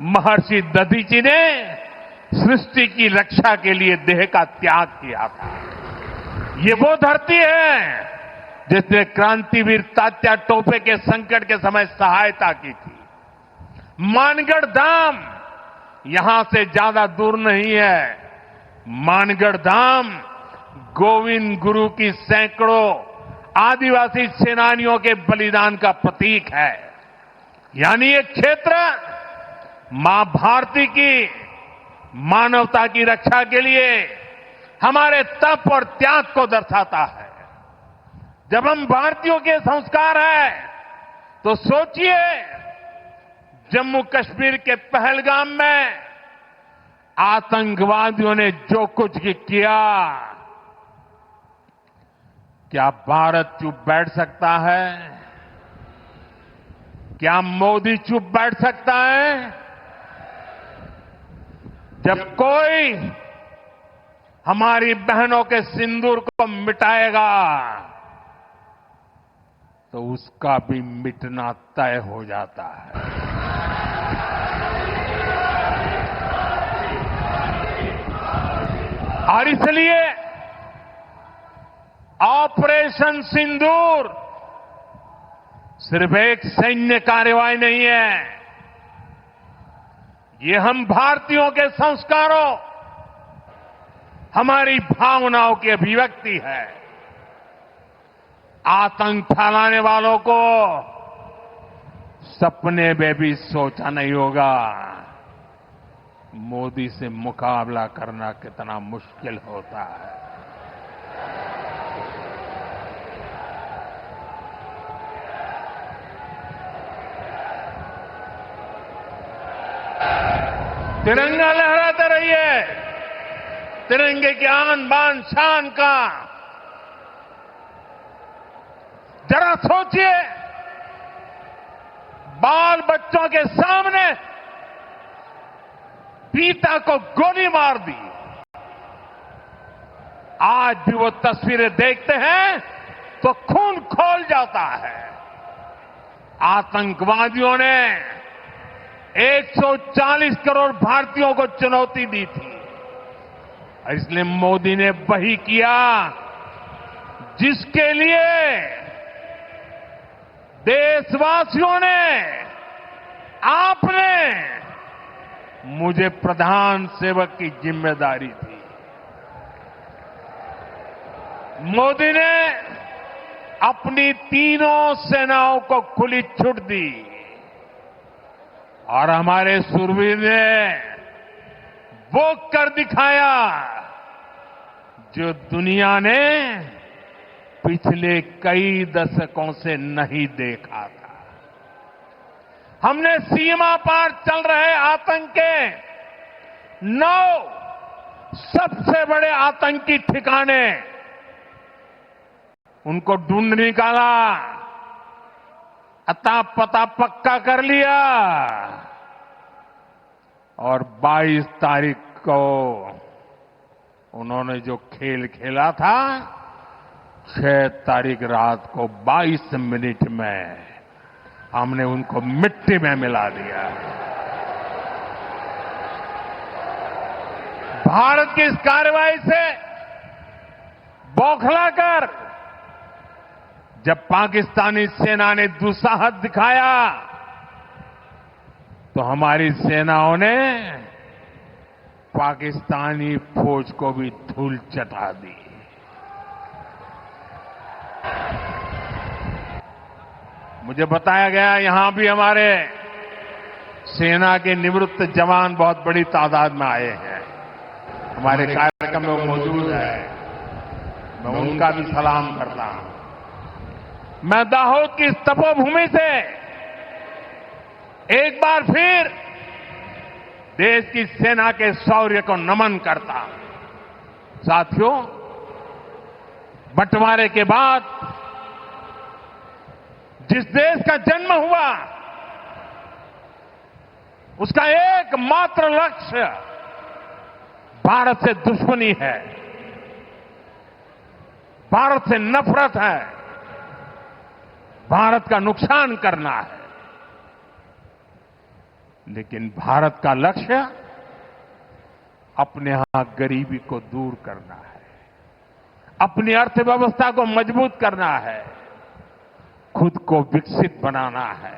महर्षि दधीची ने सृष्टि की रक्षा के लिए देह का त्याग किया था। ये वो धरती है जिसने क्रांतिवीर तात्या टोपे के संकट के समय सहायता की थी। मानगढ़ धाम यहां से ज्यादा दूर नहीं है। मानगढ़ धाम गोविंद गुरु की सैकड़ों आदिवासी सेनानियों के बलिदान का प्रतीक है। यानी ये क्षेत्र मां भारती की मानवता की रक्षा के लिए हमारे तप और त्याग को दर्शाता है। जब हम भारतीयों के संस्कार हैं तो सोचिए, जम्मू कश्मीर के पहलगाम में आतंकवादियों ने जो कुछ किया, क्या भारत चुप बैठ सकता है? क्या मोदी चुप बैठ सकता है? जब कोई हमारी बहनों के सिंदूर को मिटाएगा तो उसका भी मिटना तय हो जाता है। और इसलिए ऑपरेशन सिंदूर सिर्फ एक सैन्य कार्रवाई नहीं है, ये हम भारतीयों के संस्कारों, हमारी भावनाओं की अभिव्यक्ति है। आतंक फैलाने वालों को सपने में भी सोचा नहीं होगा मोदी से मुकाबला करना कितना मुश्किल होता है। तिरंगा लहराते रहिए, तिरंगे की आन बान शान का। जरा सोचिए, बाल बच्चों के सामने पिता को गोली मार दी। आज भी वो तस्वीरें देखते हैं तो खून खौल जाता है। आतंकवादियों ने 140 करोड़ भारतीयों को चुनौती दी थी। इसलिए मोदी ने वही किया जिसके लिए देशवासियों ने, आपने मुझे प्रधान सेवक की जिम्मेदारी दी। मोदी ने अपनी तीनों सेनाओं को खुली छूट दी और हमारे शूरवीर ने वो कर दिखाया जो दुनिया ने पिछले कई दशकों से नहीं देखा था। हमने सीमा पार चल रहे आतंक के 9 सबसे बड़े आतंकी ठिकाने, उनको ढूंढ निकाला, अता पता पक्का कर लिया और 22 तारीख को उन्होंने जो खेल खेला था, 6 तारीख रात को 22 मिनट में हमने उनको मिट्टी में मिला दिया। भारत की इस कार्रवाई से बौखलाकर जब पाकिस्तानी सेना ने दुस्साहस दिखाया तो हमारी सेनाओं ने पाकिस्तानी फौज को भी धूल चटा दी। मुझे बताया गया यहां भी हमारे सेना के निवृत्त जवान बहुत बड़ी तादाद में आए हैं। हमारे कार्यक्रम में वो मौजूद है, मैं उनका भी सलाम करता हूं। मैं दाहोद की इस तपोभूमि से एक बार फिर देश की सेना के शौर्य को नमन करता हूं। साथियों, बंटवारे के बाद जिस देश का जन्म हुआ उसका एकमात्र लक्ष्य भारत से दुश्मनी है, भारत से नफरत है, भारत का नुकसान करना है। लेकिन भारत का लक्ष्य अपने यहां गरीबी को दूर करना है, अपनी अर्थव्यवस्था को मजबूत करना है, खुद को विकसित बनाना है।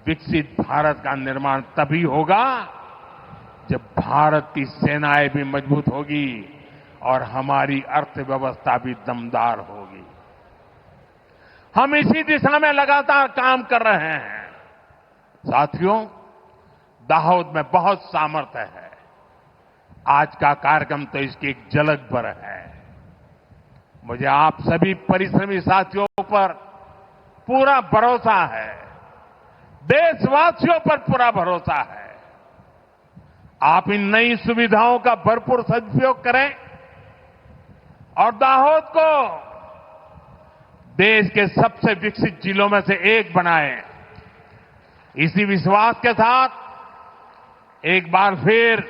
विकसित भारत का निर्माण तभी होगा जब भारत की सेनाएं भी मजबूत होगी और हमारी अर्थव्यवस्था भी दमदार होगी। हम इसी दिशा में लगातार काम कर रहे हैं। साथियों, दाहोद में बहुत सामर्थ्य है। आज का कार्यक्रम तो इसकी एक झलक भर है। मुझे आप सभी परिश्रमी साथियों पर पूरा भरोसा है, देशवासियों पर पूरा भरोसा है। आप इन नई सुविधाओं का भरपूर सदुपयोग करें और दाहोद को देश के सबसे विकसित जिलों में से एक बनाएं। इसी विश्वास के साथ एक बार फिर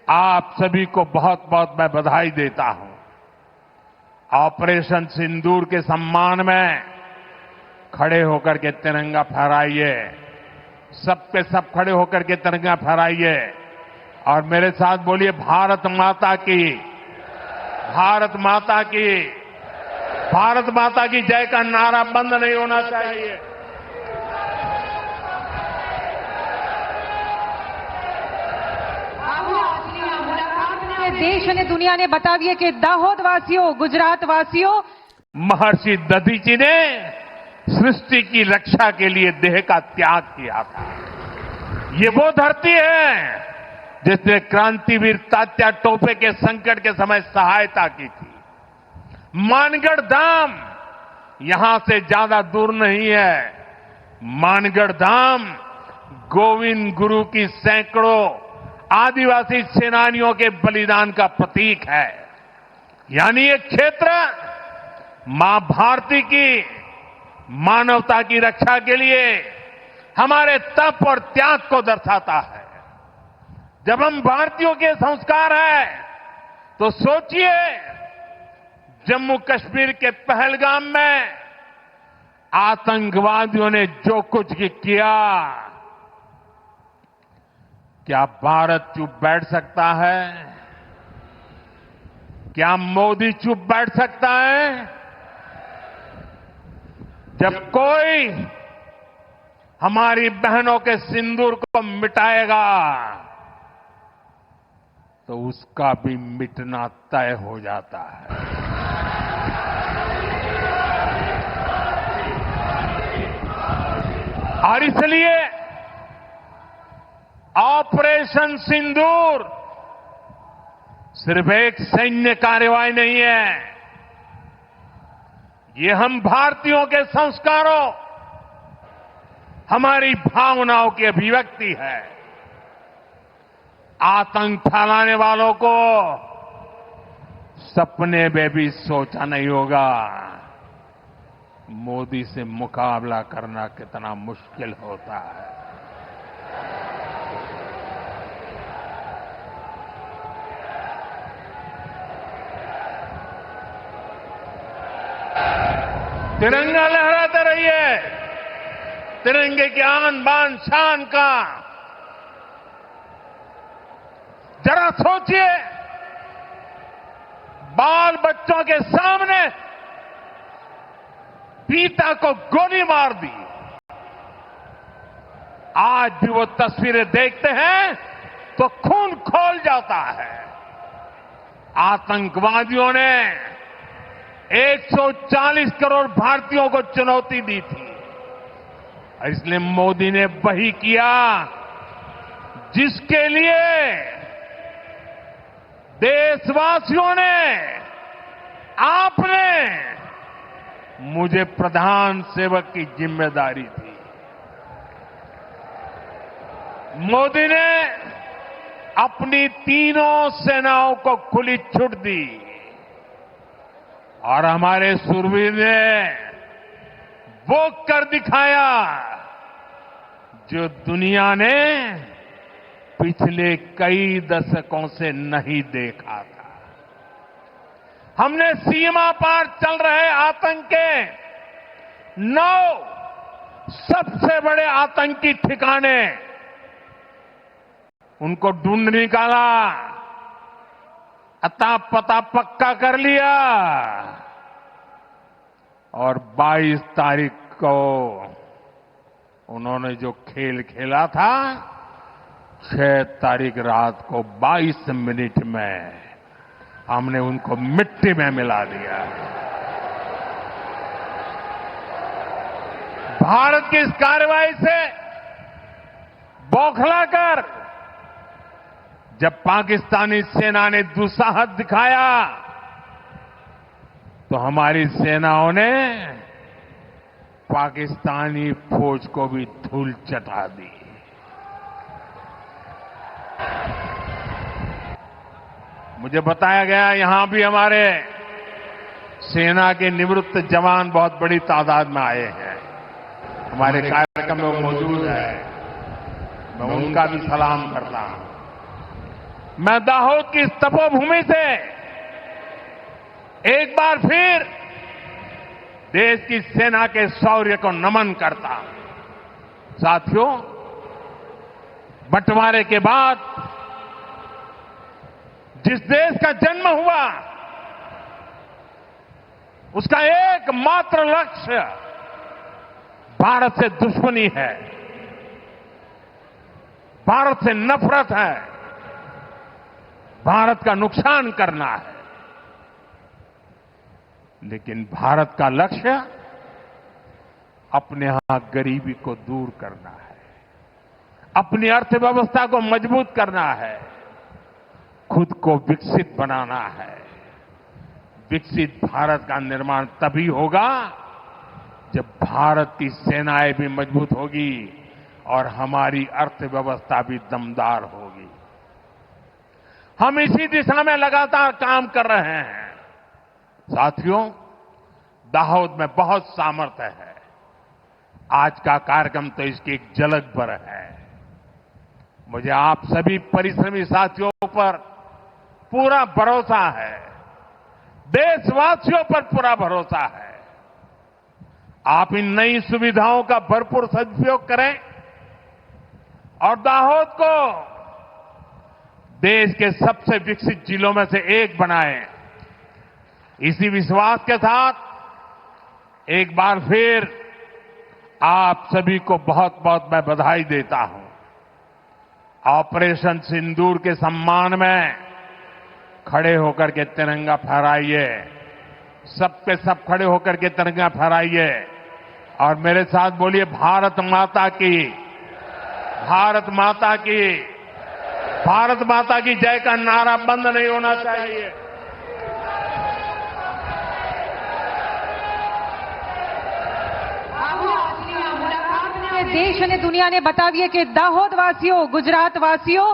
आप सभी को बहुत बहुत मैं बधाई देता हूं। ऑपरेशन सिंदूर के सम्मान में खड़े होकर के तिरंगा फहराइए, सबके सब खड़े होकर के तिरंगा फहराइए और मेरे साथ बोलिए, भारत माता की, भारत माता की, भारत माता की जय का नारा बंद नहीं होना चाहिए। देश અને દુનિયાને બતાવીએ કે દાહોદવાસીઓ, ગુજરાતવાસીઓ महर्षि दधीची ने सृष्टि की रक्षा के लिए देह का त्याग किया था। ये वो धरती है जिसने क्रांतिवीर तात्या टोपे के संकट के समय सहायता की थी। मानगढ़ धाम यहां से ज्यादा दूर नहीं है। मानगढ़ धाम गोविंद गुरु की सैकड़ों आदिवासी सेनानियों के बलिदान का प्रतीक है। यानी ये क्षेत्र मां भारती की मानवता की रक्षा के लिए हमारे तप और त्याग को दर्शाता है। जब हम भारतीयों के संस्कार हैं तो सोचिए, जम्मू कश्मीर के पहलगाम में आतंकवादियों ने जो कुछ किया, क्या भारत चुप बैठ सकता है? क्या मोदी चुप बैठ सकता है? जब कोई हमारी बहनों के सिंदूर को मिटाएगा तो उसका भी मिटना तय हो जाता है। और इसलिए ऑपरेशन सिंदूर सिर्फ एक सैन्य कार्रवाई नहीं है, ये हम भारतीयों के संस्कारों, हमारी भावनाओं की अभिव्यक्ति है। आतंक फैलाने वालों को सपने में भी सोचा नहीं होगा मोदी से मुकाबला करना कितना मुश्किल होता है। तिरंगा लहराते रहिए, तिरंगे की आन बान शान का। जरा सोचिए, बाल बच्चों के सामने पिता को गोली मार दी। आज भी वो तस्वीरें देखते हैं तो खून खौल जाता है। आतंकवादियों ने 140 करोड़ भारतीयों को चुनौती दी थी। इसलिए मोदी ने वही किया जिसके लिए देशवासियों ने, आपने मुझे प्रधान सेवक की जिम्मेदारी दी। मोदी ने अपनी तीनों सेनाओं को खुली छूट दी और हमारे शूरवीर ने वो कर दिखाया जो दुनिया ने पिछले कई दशकों से नहीं देखा था। हमने सीमा पार चल रहे आतंक के 9 सबसे बड़े आतंकी ठिकाने उनको ढूंढ निकाला, अता पता पक्का कर लिया और 22 तारीख को उन्होंने जो खेल खेला था, 6 तारीख रात को 22 मिनट में हमने उनको मिट्टी में मिला दिया। भारत की इस कार्रवाई से बौखलाकर जब पाकिस्तानी सेना ने दुस्साहस दिखाया तो हमारी सेनाओं ने पाकिस्तानी फौज को भी धूल चटा दी। मुझे बताया गया यहां भी हमारे सेना के निवृत्त जवान बहुत बड़ी तादाद में आए हैं, हमारे कार्यक्रम में वो मौजूद है। मैं उनका भी सलाम करता हूं। मैं दाहोद की इस तपोभूमि से एक बार फिर देश की सेना के शौर्य को नमन करता हूं। साथियों, बंटवारे के बाद जिस देश का जन्म हुआ उसका एकमात्र लक्ष्य भारत से दुश्मनी है, भारत से नफरत है, भारत का नुकसान करना है। लेकिन भारत का लक्ष्य अपने यहां गरीबी को दूर करना है, अपनी अर्थव्यवस्था को मजबूत करना है, खुद को विकसित बनाना है। विकसित भारत का निर्माण तभी होगा जब भारत की सेनाएं भी मजबूत होगी और हमारी अर्थव्यवस्था भी दमदार होगी। हम इसी दिशा में लगातार काम कर रहे हैं। साथियों, दाहोद में बहुत सामर्थ्य है। आज का कार्यक्रम तो इसकी एक झलक भर है। मुझे आप सभी परिश्रमी साथियों पर पूरा भरोसा है, देशवासियों पर पूरा भरोसा है। आप इन नई सुविधाओं का भरपूर सदुपयोग करें और दाहोद को देश के सबसे विकसित जिलों में से एक बनाएं। इसी विश्वास के साथ एक बार फिर आप सभी को बहुत बहुत मैं बधाई देता हूं। ऑपरेशन सिंदूर के सम्मान में खड़े होकर के तिरंगा फहराइए, सबके सब खड़े होकर के तिरंगा फहराइए और मेरे साथ बोलिए, भारत माता की, भारत माता की, भारत माता की जय का नारा बंद नहीं होना चाहिए। દેશ અને દુનિયાને બતાવીએ કે દાહોદ વાસીઓ, ગુજરાત વાસીઓ